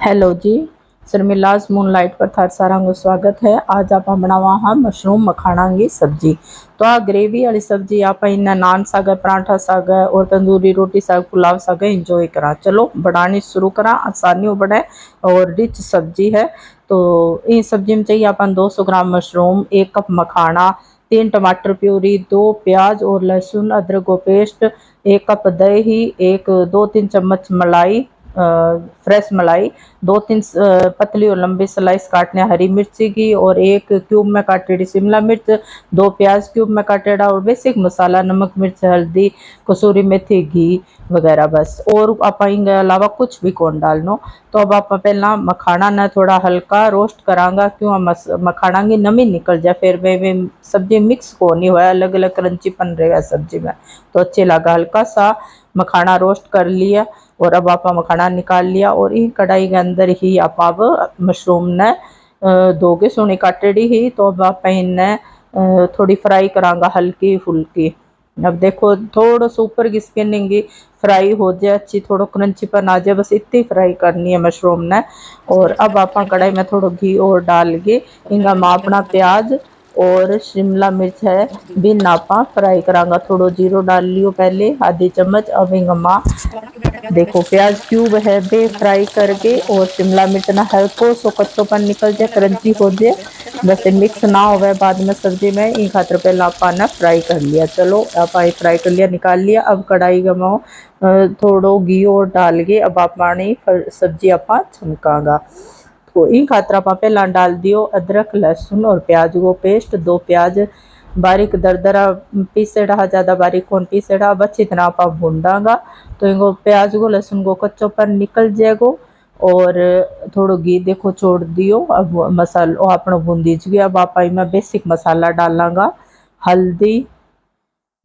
Hello जी, शर्मिलाज moonlight पर थारा सारा को स्वागत है। आज आप बनावा हाँ मशरूम मखाना की सब्जी। तो आ ग्रेवी वाली सब्जी आप इन्हें नान साग पराठा साग और तंदूरी रोटी साग पुलाव साग इंजॉय करा। चलो बनानी शुरू करा, आसानी हो बने और रिच सब्जी है। तो इस सब्जी में चाहिए अपन 200 ग्राम मशरूम, 1 कप मखाना, 3 टमाटर प्यूरी, 2 प्याज और लहसुन अदरक को पेस्ट, 1 कप दही, एक 2-3 चम्मच मलाई, फ्रेश मलाई, 2-3 पतली और लंबी स्लाइस काटने हरी मिर्ची की और 1 क्यूब में काटेड़ी शिमला मिर्च, 2 प्याज क्यूब में काटेड़ा और बेसिक मसाला नमक मिर्च हल्दी कसूरी मेथी घी वगैरह बस। और आप इनके अलावा कुछ भी कौन डालनो। तो अब आप पहला मखाना ना थोड़ा हल्का रोस्ट करांगा, क्यों मखाना की नमी निकल जाए, फिर वे सब्जी मिक्स को नहीं हुआ, अलग अलग क्रंचीपन रहेगा सब्जी में तो अच्छे लगा। हल्का सा मखाना रोस्ट कर लिया और अब आप मखाना निकाल लिया और इन कढ़ाई के अंदर ही आप मशरूम ने दोगे सोनी काटेड़ी ही। तो अब आप इन्हें थोड़ी फ्राई करांगा हल्की फुल्की। अब देखो थोड़ा सा ऊपर की स्किनिंग फ्राई हो जाए, अच्छी थोड़ा क्रंचीपन आ जाए, बस इतनी फ्राई करनी है मशरूम ने। और अब आप कढ़ाई में थोड़ा घी और डाल के इंगा मापना प्याज और शिमला मिर्च है बिन आपा फ्राई करांगा। थोड़ा जीरो डाल लियो पहले आधी चम्मच। अब इंगा माँ देखो प्याज क्यूब है बे फ्राई करके और शिमला मिर्च ना हल्को सो कच्चोपन निकल जाए, क्रंची हो जाए, वैसे मिक्स ना हो बाद में सब्जी में इन खातर पहले आपा ने फ्राई कर लिया। चलो आपा फ्राई कर लिया निकाल लिया। अब कढ़ाई गमाओ थोड़ो घी और डाल के अब आप सब्जी आपा छमकागा। तो इन खातर आप पहला डाल दियो अदरक लहसुन और प्याज को पेस्ट, 2 प्याज बारीक दरदरा पीसेड़ा, ज़्यादा बारीक कौन पीसेड़ा। अब अच्छी तरह आप भूंडागा तो इनको प्याज को लहसुन को कच्चोपन निकल जाएगो। और थोड़ो घी देखो छोड़ दियो। अब मसालो अपना भून दीजिए। अब आप इसमें बेसिक मसाला डालांगा, हल्दी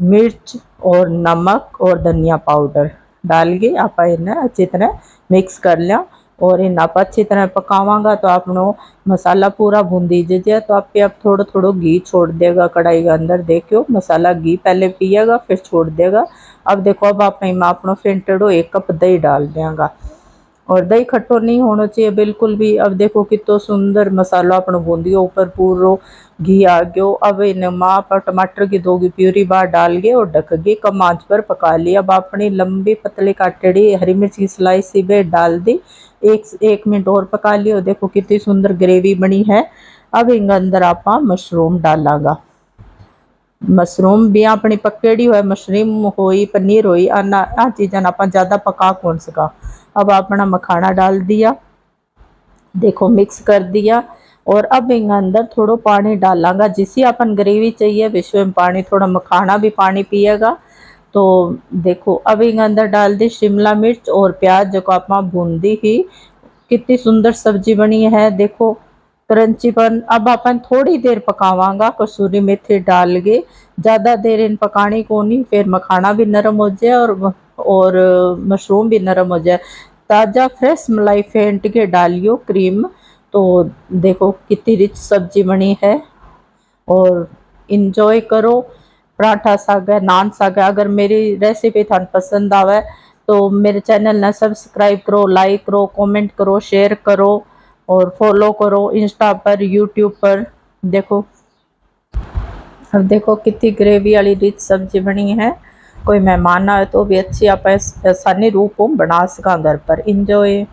मिर्च और नमक और धनिया पाउडर डाल के आप इन्हें अच्छी तरह मिक्स कर लिया और इन आप अच्छी तरह पकावांगा। तो आपनो मसाला पूरा भून दीजिए। तो आप पे अब थोड़ा थोड़ा घी छोड़ देगा कढ़ाई के अंदर, देखियो मसाला घी पहले पिएगा फिर छोड़ देगा। अब देखो अब आप अपनो फेंटेडो 1 कप दही डाल देगा और दही खट्टो नहीं होना चाहिए बिल्कुल भी। अब देखो कितो सुंदर मसाला अपना बूंदियो ऊपर पूरो घी आ गयो। अब इन माँ पर टमाटर की 2 की प्यूरी बाहर डाल गए और ढक गए, कम आंच पर पका लिया। अब अपनी लंबी पतली काटेड़ी हरी मिर्च की स्लाइस सी बे डाल दी, एक मिनट और पका लियो। देखो कितनी सुंदर ग्रेवी बनी है। अब इंग अंदर आप मशरूम डालांगा। मशरूम भी अपनी पकेड़ी हुआ मशरूम होई पनीर होई आ चीज़ा आप ज़्यादा पका कौन सका। अब अपना मखाना डाल दिया, देखो मिक्स कर दिया। और अब इन अंदर थोड़ा पानी डालांगा, जिसी अपन ग्रेवी चाहिए विश्व में पानी, थोड़ा मखाना भी पानी पिएगा। तो देखो अब इन अंदर डाल दी शिमला मिर्च और प्याज जो आप बूंदी ही। कितनी सुंदर सब्जी बनी है देखो क्रंचीपन। अब अपन थोड़ी देर पकावांगा कसूरी मेथी डाल के, ज़्यादा देर इन पकाने को नहीं, फिर मखाना भी नरम हो जाए और मशरूम भी नरम हो जाए। ताज़ा फ्रेश मलाई फेंट के डालियो क्रीम। तो देखो कितनी रिच सब्जी बनी है और इंजॉय करो। पराठा साग है नान साग है। अगर मेरी रेसिपी थान पसंद आवे तो मेरे चैनल ने सब्सक्राइब करो, लाइक करो, कमेंट करो, शेयर करो और फॉलो करो इंस्टा पर यूट्यूब पर। देखो अब देखो कितनी ग्रेवी वाली रिच सब्जी बनी है। कोई मेहमान आए तो भी अच्छी आप आसानी रूप बना सका घर पर। इंजॉय।